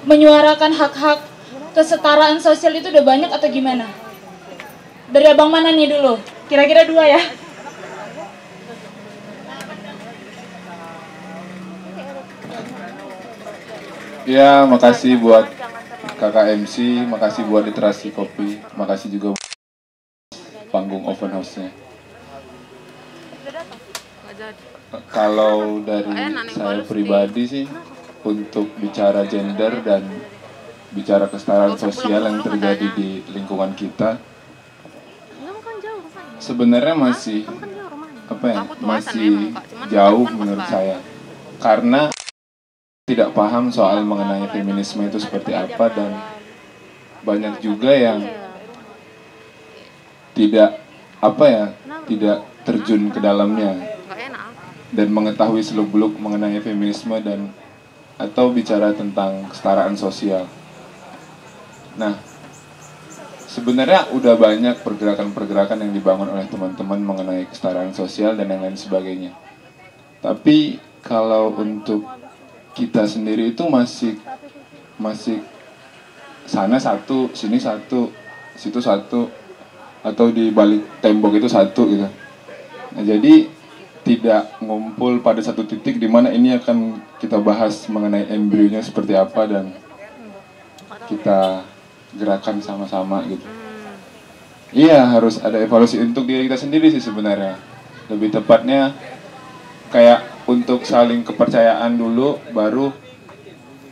menyuarakan hak-hak kesetaraan sosial itu udah banyak atau gimana? Dari abang mana nih dulu? Kira-kira 2 ya? Ya, makasih buat kakak MC, makasih buat literasi kopi, makasih juga panggung open house-nya. Kalau dari saya pribadi sih, untuk bicara gender dan bicara kesetaraan sosial yang terjadi di lingkungan kita, sebenarnya masih masih jauh menurut saya, karena tidak paham soal mengenai feminisme itu seperti apa, dan banyak juga yang tidak tidak terjun ke dalamnya dan mengetahui seluk-beluk mengenai feminisme dan atau bicara tentang kesetaraan sosial. Nah, sebenarnya udah banyak pergerakan-pergerakan yang dibangun oleh teman-teman mengenai kesetaraan sosial dan yang lain sebagainya. Tapi kalau untuk kita sendiri itu masih sana satu, sini satu, situ satu, atau di balik tembok itu satu gitu. Nah, jadi tidak ngumpul pada satu titik di mana ini akan kita bahas mengenai embrionya seperti apa dan kita gerakan sama-sama gitu. Iya, harus ada evaluasi untuk diri kita sendiri sih sebenarnya. Lebih tepatnya kayak untuk saling kepercayaan dulu, baru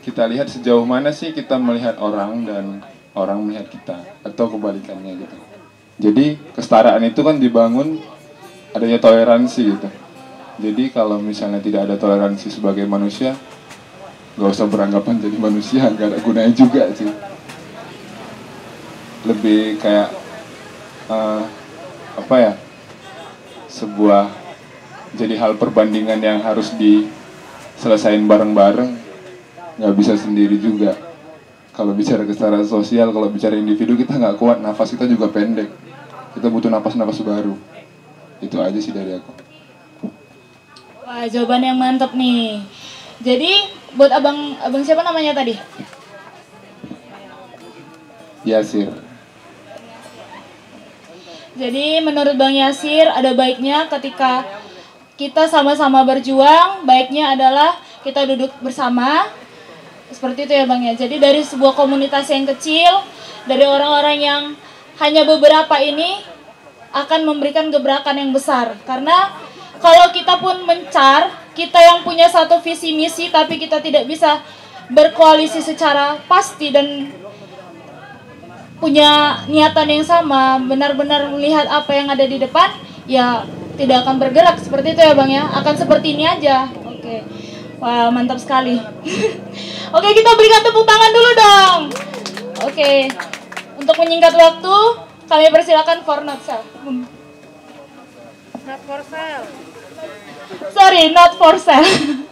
kita lihat sejauh mana sih kita melihat orang dan orang melihat kita, atau kebalikannya gitu. Jadi kesetaraan itu kan dibangun adanya toleransi gitu. Jadi kalau misalnya tidak ada toleransi sebagai manusia, gak usah beranggapan jadi manusia, gak ada gunanya juga sih. Lebih kayak sebuah jadi hal perbandingan yang harus diselesain bareng-bareng, nggak bisa sendiri juga. Kalau bicara kesetaraan sosial, kalau bicara individu, kita nggak kuat, nafas kita juga pendek, kita butuh nafas-nafas baru. Itu aja sih dari aku. Wah, jawaban yang mantap nih. Jadi buat abang siapa namanya tadi? Yasir. Jadi menurut Bang Yasir, ada baiknya ketika kita sama-sama berjuang, baiknya adalah kita duduk bersama. Seperti itu ya Bang ya. Jadi dari sebuah komunitas yang kecil, dari orang-orang yang hanya beberapa ini akan memberikan gebrakan yang besar. Karena kalau kita pun mencar, kita yang punya satu visi misi tapi kita tidak bisa berkoalisi secara pasti dan punya niatan yang sama, benar-benar melihat apa yang ada di depan, ya tidak akan bergerak seperti itu ya Bang ya. Akan seperti ini aja. Oke. Wah, mantap sekali. Oke, kita berikan tepuk tangan dulu dong. Oke. Untuk menyingkat waktu, kami persilakan for not sale. Not for sale. Sorry, not for sale.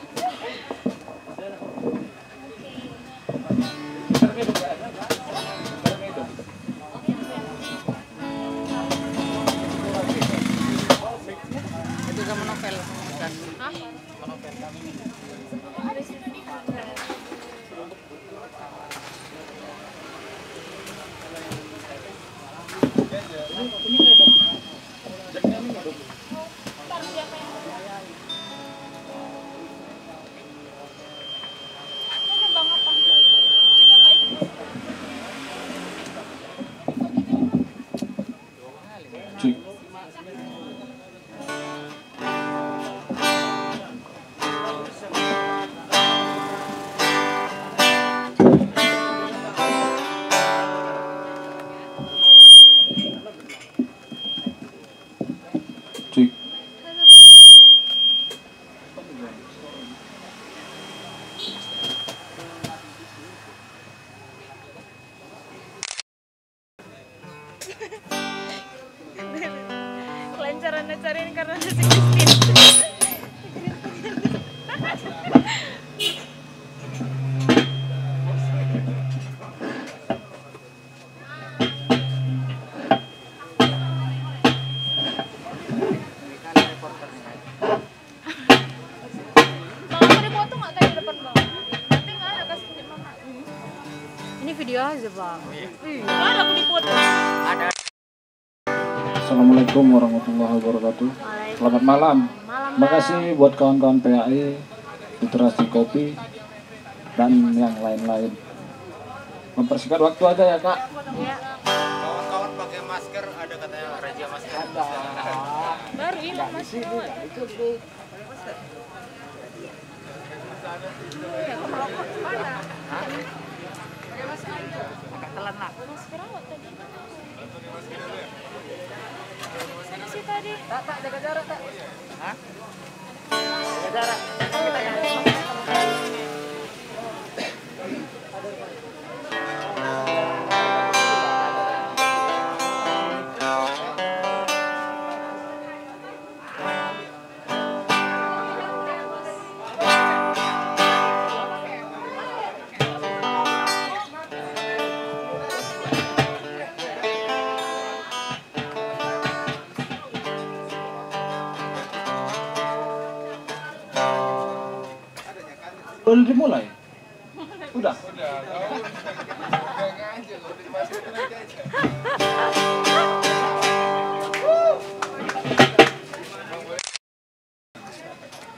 Kelancaran cariin karena nasi Christine. Bang, aku dipotong nggak tadi depan bang? Nanti nggak ada kasih mama. video aja bang. Iya. Ada aku dipoto. Assalamualaikum warahmatullahi wabarakatuh. Selamat malam. Terima kasih buat kawan-kawan PAI, Literasi Kopi, dan yang lain-lain. Mempersingkat waktu aja ya kak. Iya. Kawan-kawan pakai masker, ada katanya raja masker. Ada. Baru hilang Di mas. sini nggak cukup. Agak telan lah. Masker awak tadi. Mana sih tadi? Tak jaga jarak tak. Hah? Jaga jarak. Kita yang Udah dimulai? Udah?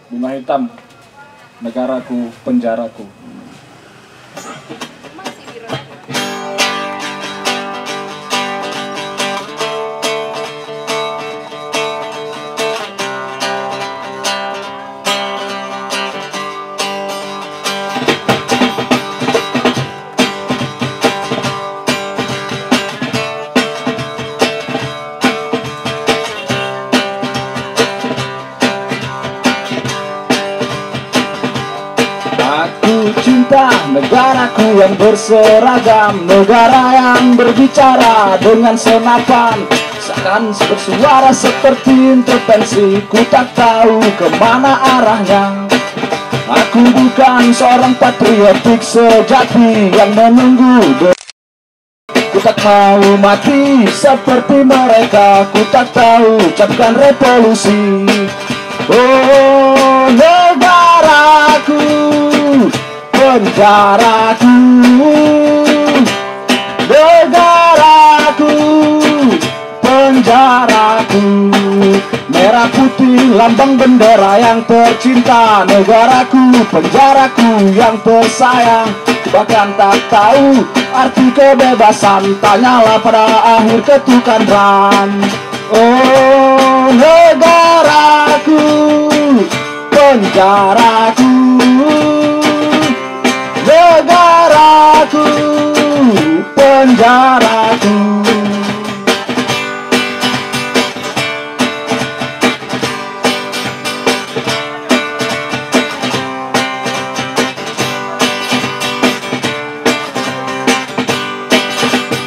Bunga hitam, negaraku, penjaraku. Aku cinta negaraku yang berseragam, negara yang berbicara dengan senapan, seakan bersuara seperti intervensi. Ku tak tahu kemana arahnya. Aku bukan seorang patriotik sejati yang menunggu. Ku tak mau mati seperti mereka. Ku tak tahu ucapkan revolusi. Oh negaraku, penjaraku, negaraku, penjaraku. Merah putih lambang bendera yang tercinta, negaraku, penjaraku yang tersayang. Bahkan tak tahu arti kebebasan, tanyalah pada akhir ketukan ran. Oh negaraku, penjaraku, negaraku, penjaraku.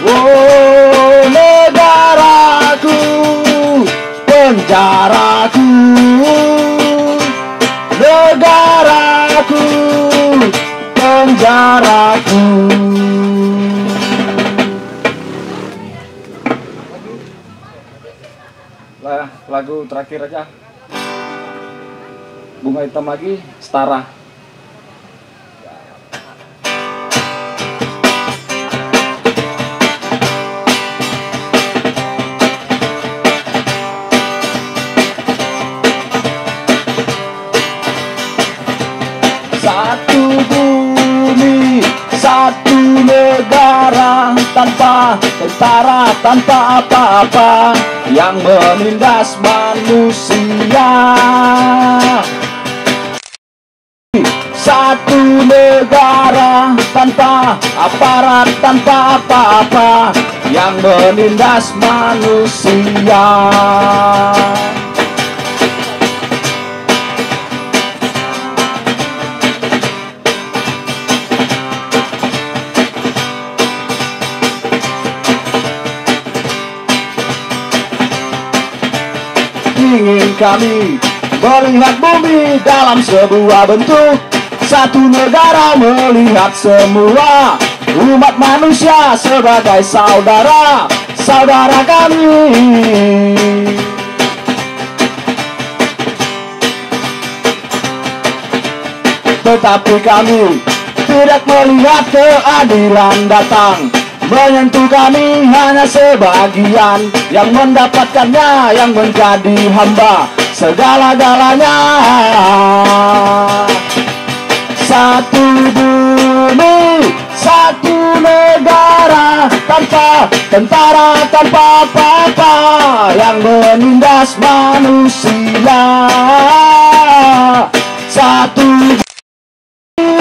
Oh negaraku, penjaraku, negaraku, penjaraku. Lagu terakhir aja. Bunga hitam lagi, setara. Satu bumi, satu negara, tanpa tentara, tanpa apa-apa yang menindas manusia. Satu negara, tanpa aparat, tanpa apa-apa yang menindas manusia. Ingin kami melihat bumi dalam sebuah bentuk satu negara, melihat semua umat manusia sebagai saudara, saudara kami. Tetapi kami tidak melihat keadilan datang menyentuh kami, hanya sebagian yang mendapatkannya, yang menjadi hamba segala-galanya. Satu bumi, satu negara, tanpa tentara, tanpa apa-apa yang menindas manusia. Satu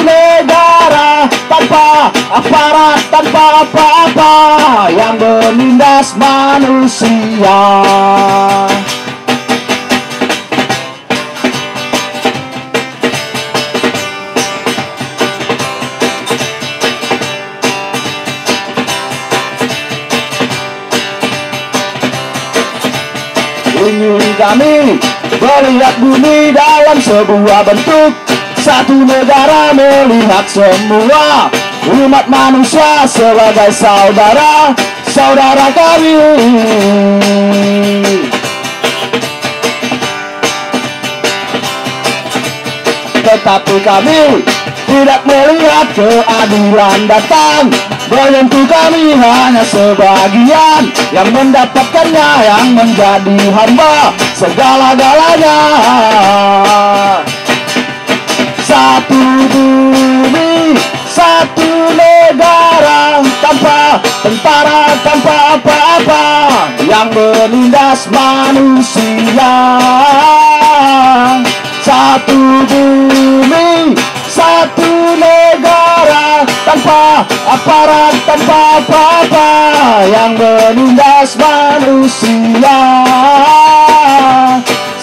negara, tanpa aparat, tanpa apa-apa yang menindas manusia. Ingin kami melihat bumi dalam sebuah bentuk satu negara, melihat semua umat manusia sebagai saudara, saudara kami. Tetapi kami tidak melihat keadilan datang menyentuh kami, hanya sebagian yang mendapatkannya, yang menjadi hamba segala-galanya. Satu bumi, satu negara, tanpa tentara, tanpa apa-apa yang menindas manusia. Satu bumi, satu negara, tanpa aparat, tanpa apa-apa yang menindas manusia.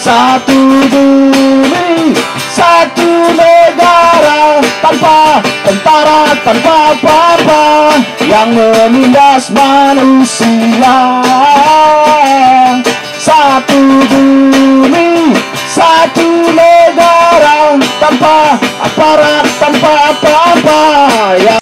Satu bumi, satu negara, tanpa tentara, tanpa apa-apa yang menindas manusia. Satu bumi, satu negara, tanpa aparat, tanpa apa-apa yang